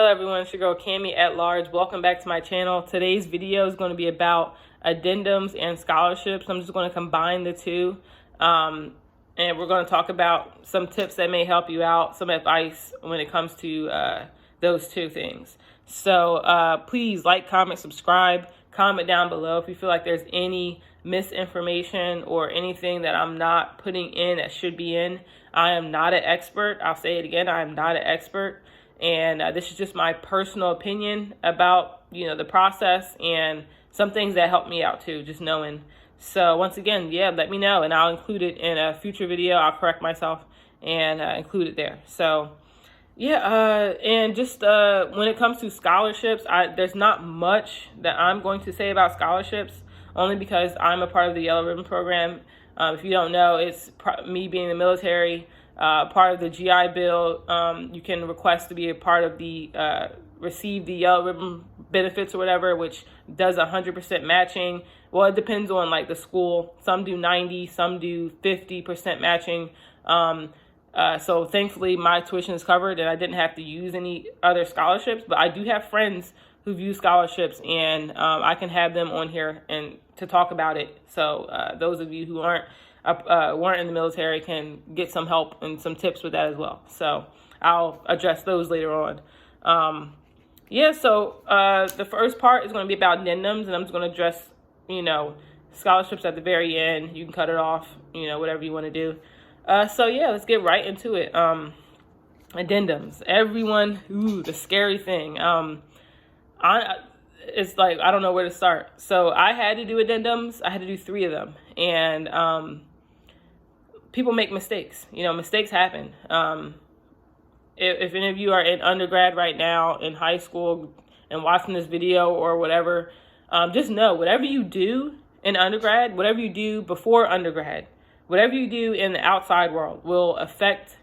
Hello everyone, it's your girl Cammy at Large. Welcome back to my channel. Today's video is going to be about addendums and scholarships. I'm just going to combine the two. And we're going to talk about some tips that may help you out, some advice when it comes to those two things. So please like, comment, subscribe, comment down below if you feel like there's any misinformation or anything that I'm not putting in that should be in. I am not an expert. I'll say it again, I am not an expert. And this is just my personal opinion about, the process and some things that help me out too, just knowing. So once again, let me know and I'll include it in a future video. I'll correct myself and include it there. So and just when it comes to scholarships, there's not much that I'm going to say about scholarships, only because I'm a part of the Yellow Ribbon program. If you don't know, it's me being in the military. Part of the GI Bill, you can request to be a part of the, receive the Yellow Ribbon benefits or whatever, which does 100% matching. Well, it depends on like the school. Some do 90, some do 50% matching. So thankfully my tuition is covered and I didn't have to use any other scholarships, but I do have friends who've used scholarships and I can have them on here and to talk about it. So those of you who weren't in the military can get some help and some tips with that as well. So I'll address those later on. So the first part is going to be about addendums, and I'm just going to address, scholarships at the very end. You can cut it off, whatever you want to do. Let's get right into it. Addendums. Everyone, the scary thing. It's like, I don't know where to start. So I had to do addendums. I had to do 3 of them. And people make mistakes. Mistakes happen. If any of you are in undergrad right now, in high school, and watching this video or whatever, just know whatever you do in undergrad, whatever you do before undergrad, whatever you do in the outside world will affect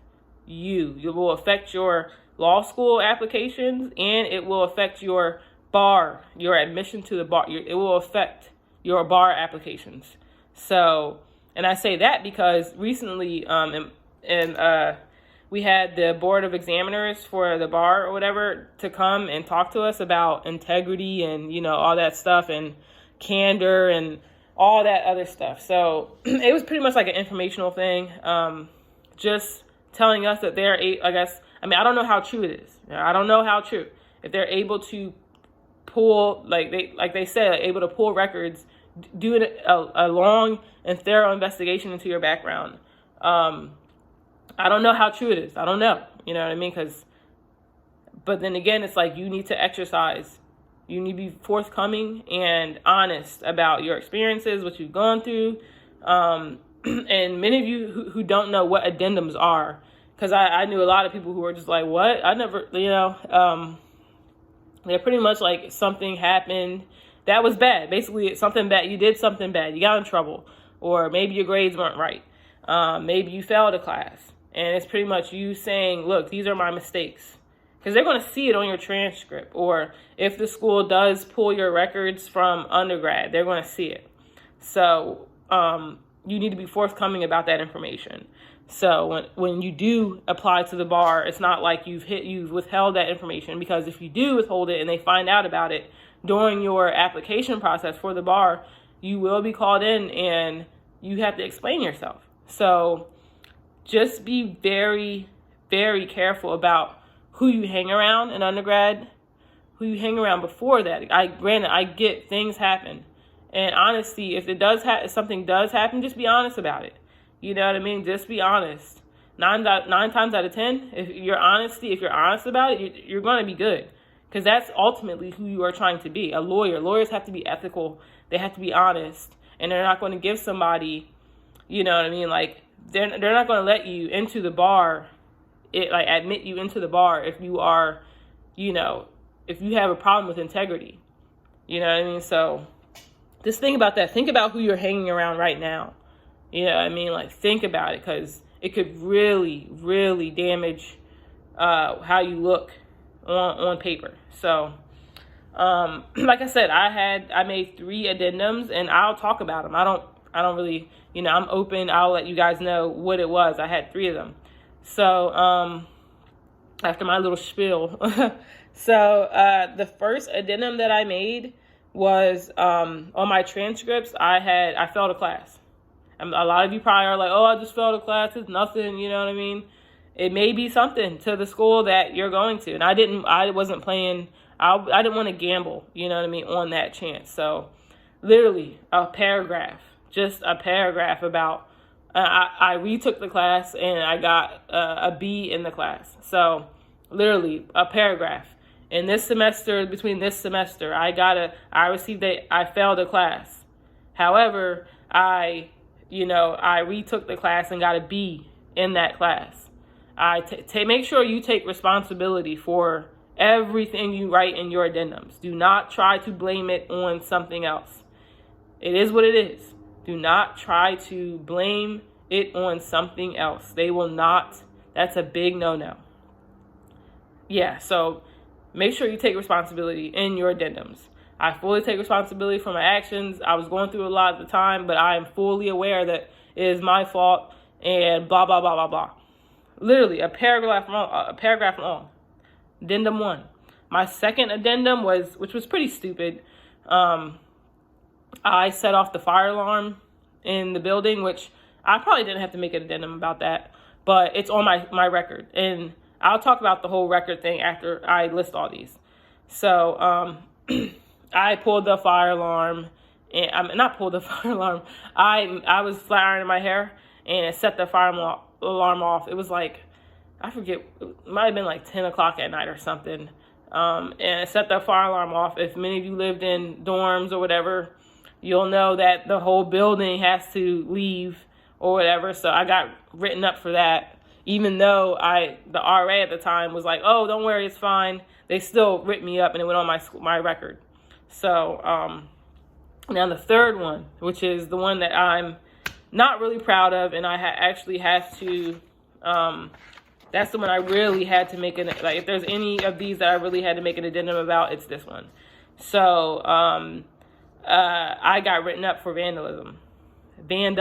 you. It will affect your law school applications, and it will affect your bar, your admission to the bar. It will affect your bar applications. So, and I say that because recently, we had the board of examiners for the bar or whatever to come and talk to us about integrity and, all that stuff and candor and all that other stuff. So it was pretty much like an informational thing. Just telling us that I don't know how true it is. I don't know how true. If they're able to pull, like they said, able to pull records, do a long and thorough investigation into your background. I don't know how true it is. I don't know. You know what I mean? But then again, it's like you need to exercise. You need to be forthcoming and honest about your experiences, what you've gone through. And many of you who don't know what addendums are, because I knew a lot of people who were just like, what? I never, they're pretty much like something happened that was bad. Basically, it's something bad. You did something bad. You got in trouble. Or maybe your grades weren't right. Maybe you failed a class. And it's pretty much you saying, look, these are my mistakes. Because they're going to see it on your transcript. Or if the school does pull your records from undergrad, they're going to see it. So you need to be forthcoming about that information. So when you do apply to the bar, it's not like you've withheld that information. Because if you do withhold it and they find out about it during your application process for the bar, you will be called in and you have to explain yourself. So just be very, very careful about who you hang around in undergrad, who you hang around before that. I get things happen. And honestly, if something does happen, just be honest about it. You know what I mean? Just be honest. 9 times out of 10, if you're honest about it, you're going to be good. Because that's ultimately who you are trying to be, a lawyer. Lawyers have to be ethical. They have to be honest. And they're not going to give somebody, you know what I mean, like, they're not going to let you into the bar, admit you into the bar if you are, if you have a problem with integrity. You know what I mean? So just think about that. Think about who you're hanging around right now. You know what I mean? Like, think about it, because it could really, really damage how you look on paper. So, like I said, I made 3 addendums, and I'll talk about them. I don't really, I'm open. I'll let you guys know what it was. I had 3 of them. So, after my little spiel. So the first addendum that I made was on my transcripts. I failed a class. A lot of you probably are like, oh, I just failed a class. It's nothing. You know what I mean? It may be something to the school that you're going to. And I wasn't playing. I didn't want to gamble, you know what I mean, on that chance. So literally just a paragraph about, I retook the class and I got a B in the class. So literally a paragraph. In this semester, between this semester, I failed a class. However, I retook the class and got a B in that class. Make sure you take responsibility for everything you write in your addendums. Do not try to blame it on something else. It is what it is. Do not try to blame it on something else. They will not. That's a big no-no. Yeah, so make sure you take responsibility in your addendums. I fully take responsibility for my actions. I was going through a lot at the time, but I am fully aware that it is my fault and blah, blah, blah, blah, blah. Literally a paragraph long. Addendum 1. My second addendum which was pretty stupid. I set off the fire alarm in the building, which I probably didn't have to make an addendum about that, but it's on my record. And I'll talk about the whole record thing after I list all these. So I pulled the fire alarm, and I was flat ironing my hair, and it set the fire alarm off. It was like, I forget, it might have been like 10 o'clock at night or something. And it set the fire alarm off. If many of you lived in dorms or whatever, you'll know that the whole building has to leave or whatever. So I got written up for that, even though the RA at the time was like, oh, don't worry, it's fine. They still ripped me up, and it went on my record. So now the third one, which is the one that I'm not really proud of, and I actually have to, that's the one I really had to make if there's any of these that I really had to make an addendum about, it's this one. So I got written up for vandalism, in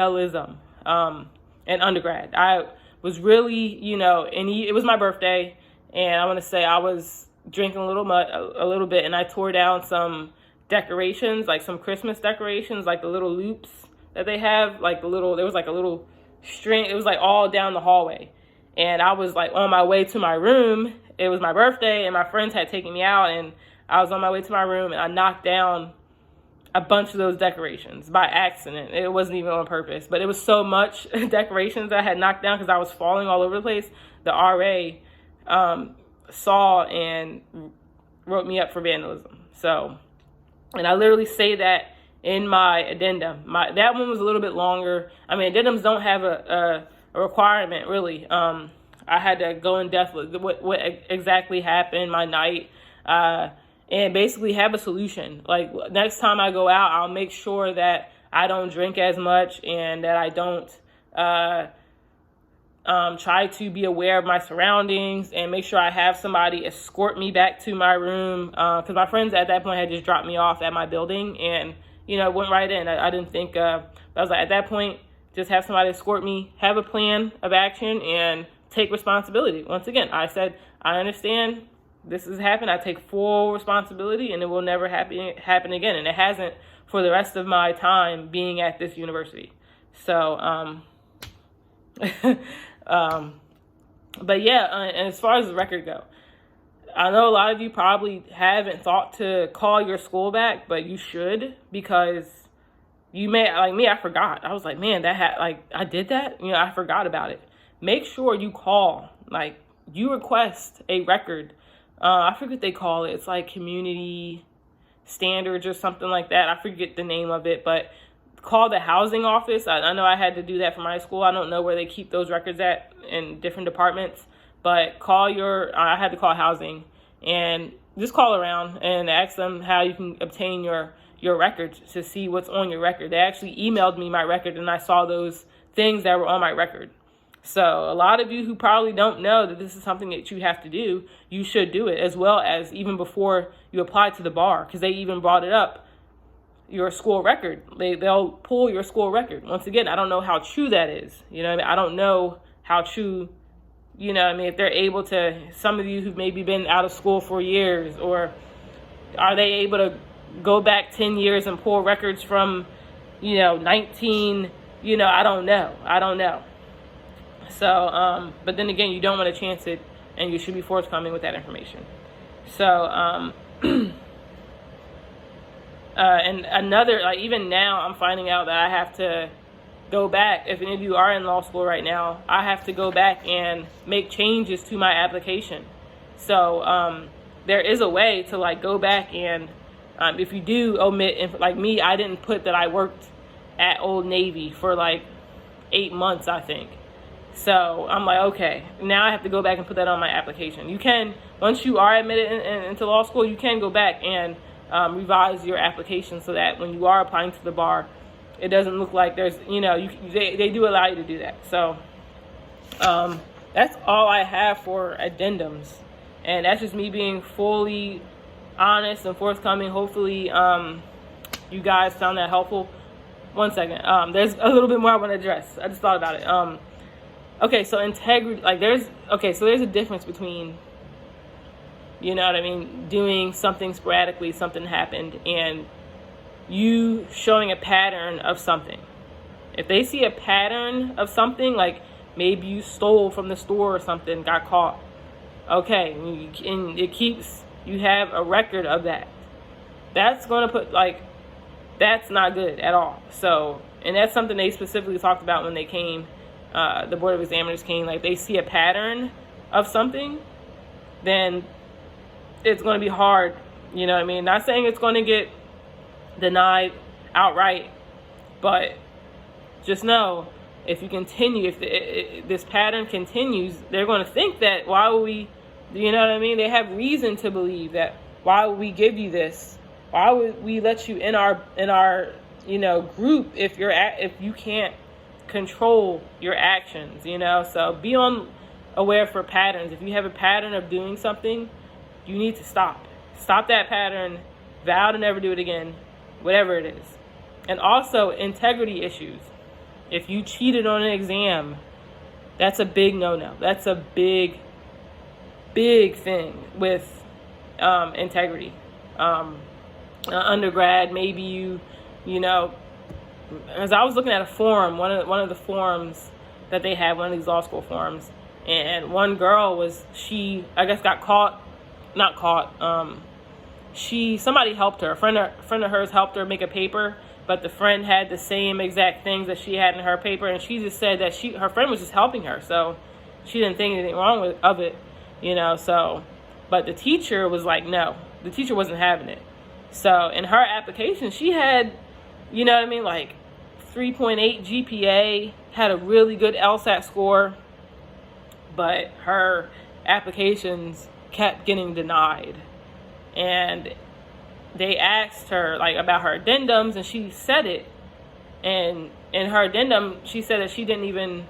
undergrad. I was really, and it was my birthday, and I want to say I was drinking a little bit, and I tore down some decorations, like some Christmas decorations, like the little loops that they have, there was like a little string. It was like all down the hallway. And I was like on my way to my room. It was my birthday, and my friends had taken me out, and I was on my way to my room, and I knocked down a bunch of those decorations by accident. It wasn't even on purpose, but it was so much decorations I had knocked down because I was falling all over the place. The RA saw and wrote me up for vandalism. So, and I literally say that in my addendum. That one was a little bit longer. I mean, addendums don't have a requirement, really. I had to go in depth with what exactly happened my night, and basically have a solution. Like, next time I go out, I'll make sure that I don't drink as much, and that I don't try to be aware of my surroundings, and make sure I have somebody escort me back to my room, because my friends at that point had just dropped me off at my building, and went right in. I didn't think, I was like, at that point, just have somebody escort me, have a plan of action, and take responsibility. Once again, I said, I understand this has happened. I take full responsibility, and it will never happen again. And it hasn't for the rest of my time being at this university. So, but yeah, and as far as the record go, I know a lot of you probably haven't thought to call your school back, but you should, because you may, like me, I forgot. I was like, man, I did that. I forgot about it. Make sure you call, you request a record. I forget what they call it. It's like community standards or something like that. I forget the name of it, but call the housing office. I know I had to do that for my school. I don't know where they keep those records at in different departments, but I had to call housing, and just call around and ask them how you can obtain your records to see what's on your record. They actually emailed me my record, and I saw those things that were on my record. So a lot of you who probably don't know that this is something that you have to do, you should do it, as well as even before you apply to the bar, because they even brought it up, your school record. They'll pull your school record. Once again, I don't know how true that is. I don't know how true You know what I mean? If they're able to, some of you who've maybe been out of school for years, or are they able to go back 10 years and pull records from, 19, I don't know. So, but then again, you don't want to chance it, and you should be forthcoming with that information. So, and another, like, even now I'm finding out that I have to go back. If any of you are in law school right now, I have to go back and make changes to my application. So there is a way to like go back and if you do omit, like me, I didn't put that I worked at Old Navy for like 8 months, I think. So I'm like, okay, now I have to go back and put that on my application. You can, once you are admitted into law school, you can go back and revise your application so that when you are applying to the bar, it doesn't look like there's, they do allow you to do that. So that's all I have for addendums. And that's just me being fully honest and forthcoming. Hopefully you guys found that helpful. One second. There's a little bit more I want to address. I just thought about it. Okay, so integrity, like there's a difference between, doing something sporadically, something happened, and you showing a pattern of something. If they see a pattern of something, like maybe you stole from the store or something, got caught, okay, and you have a record of that. That's going to put, like, that's not good at all. So, and that's something they specifically talked about when they came, the Board of Examiners came, like they see a pattern of something, then it's going to be hard, Not saying it's going to get denied outright, but just know if you continue, if this pattern continues, they're going to think that why would we, They have reason to believe that why would we give you this? Why would we let you in our group if you can't control your actions, So be aware for patterns. If you have a pattern of doing something, you need to stop that pattern, vow to never do it again, whatever it is. And also integrity issues. If you cheated on an exam, that's a big no-no. That's a big thing with integrity. Undergrad, maybe you as I was looking at a forum, one of the forums that they had, one of these law school forums, and one girl she I guess got not caught. Somebody helped her. A friend of hers helped her make a paper, but the friend had the same exact things that she had in her paper, and she just said that her friend was just helping her, so she didn't think anything wrong of it, So, but the teacher was like, no, the teacher wasn't having it. So in her application, she had, like 3.8 GPA, had a really good LSAT score, but her applications kept getting denied. And they asked her like about her addendums, and she said it. And in her addendum, she said that she didn't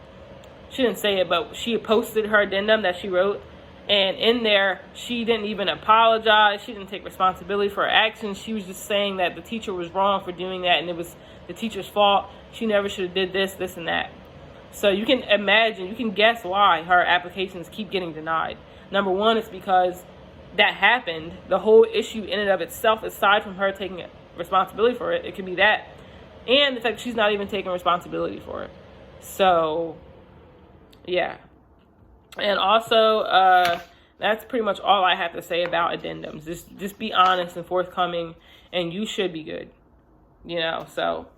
say it, but she posted her addendum that she wrote. And in there, she didn't even apologize. She didn't take responsibility for her actions. She was just saying that the teacher was wrong for doing that, and it was the teacher's fault. She never should have did this, and that. So you can imagine, you can guess why her applications keep getting denied. Number one is because that happened. The whole issue in and of itself, aside from her taking responsibility for it, it could be that. And the fact she's not even taking responsibility for it. So, yeah. And also, that's pretty much all I have to say about addendums. Just be honest and forthcoming, and you should be good. So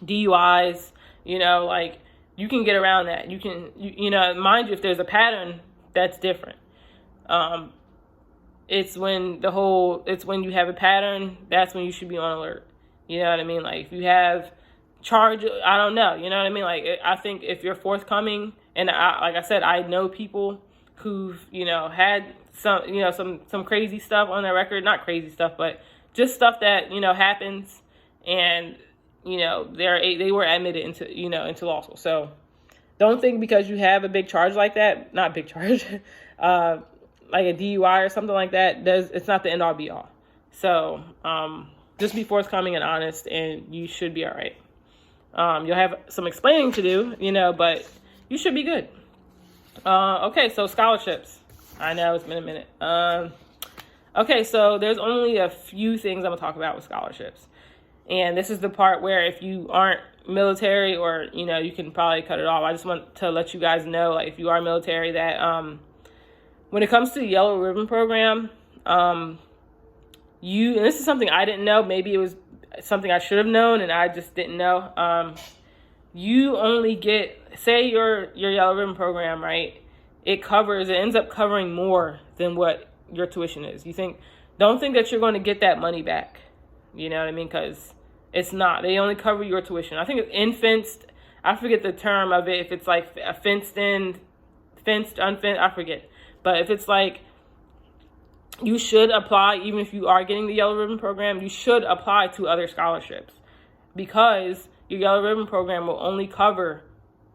DUIs, like you can get around that. You can, mind you, if there's a pattern, that's different. It's when you have a pattern, that's when you should be on alert. You know what I mean? Like if you have charge, I don't know. You know what I mean? Like I think if you're forthcoming, and like I said, I know people who've, had some crazy stuff on their record, not crazy stuff, but just stuff that, happens, and, they were admitted into law school. So don't think because you have a big charge like that, not big charge, like a DUI or something like that, it's not the end all be all. So just be forthcoming and honest, and you should be all right. You'll have some explaining to do, but you should be good. Okay, so scholarships. I know it's been a minute. Okay, so there's only a few things I'm gonna talk about with scholarships. And this is the part where if you aren't military, or, you know, you can probably cut it off. I just want to let you guys know, like, if you are military, that when it comes to the Yellow Ribbon program, and this is something I didn't know, maybe it was something I should have known and I just didn't know. You only get, say your Yellow Ribbon program, right? It ends up covering more than what your tuition is. Don't think that you're going to get that money back. You know what I mean? Because it's not. They only cover your tuition. I think it's in-fenced. I forget the term of it. If it's like a fenced, unfenced, I forget. But if it's like, you should apply, even if you are getting the Yellow Ribbon program, you should apply to other scholarships, because your Yellow Ribbon program will only cover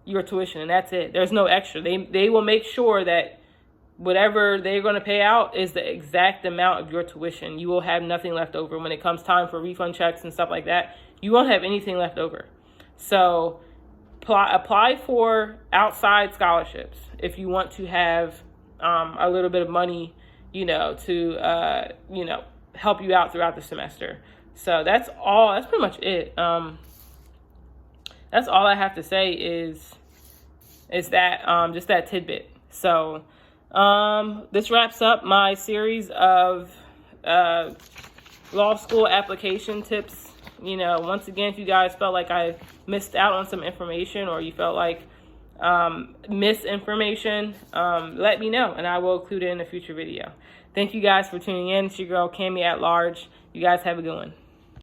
your tuition, and that's it. There's no extra. They will make sure that whatever they're going to pay out is the exact amount of your tuition. You will have nothing left over when it comes time for refund checks and stuff like that. You won't have anything left over. So apply for outside scholarships if you want to have a little bit of money, you know, to you know, help you out throughout the semester. So that's all. That's pretty much it. That's all I have to say is that just that tidbit. So this wraps up my series of law school application tips. You know, once again, if you guys felt like I missed out on some information, or you felt like misinformation, let me know and I will include it in a future video. Thank you guys for tuning in. It's your girl, Cammy at Large. You guys have a good one.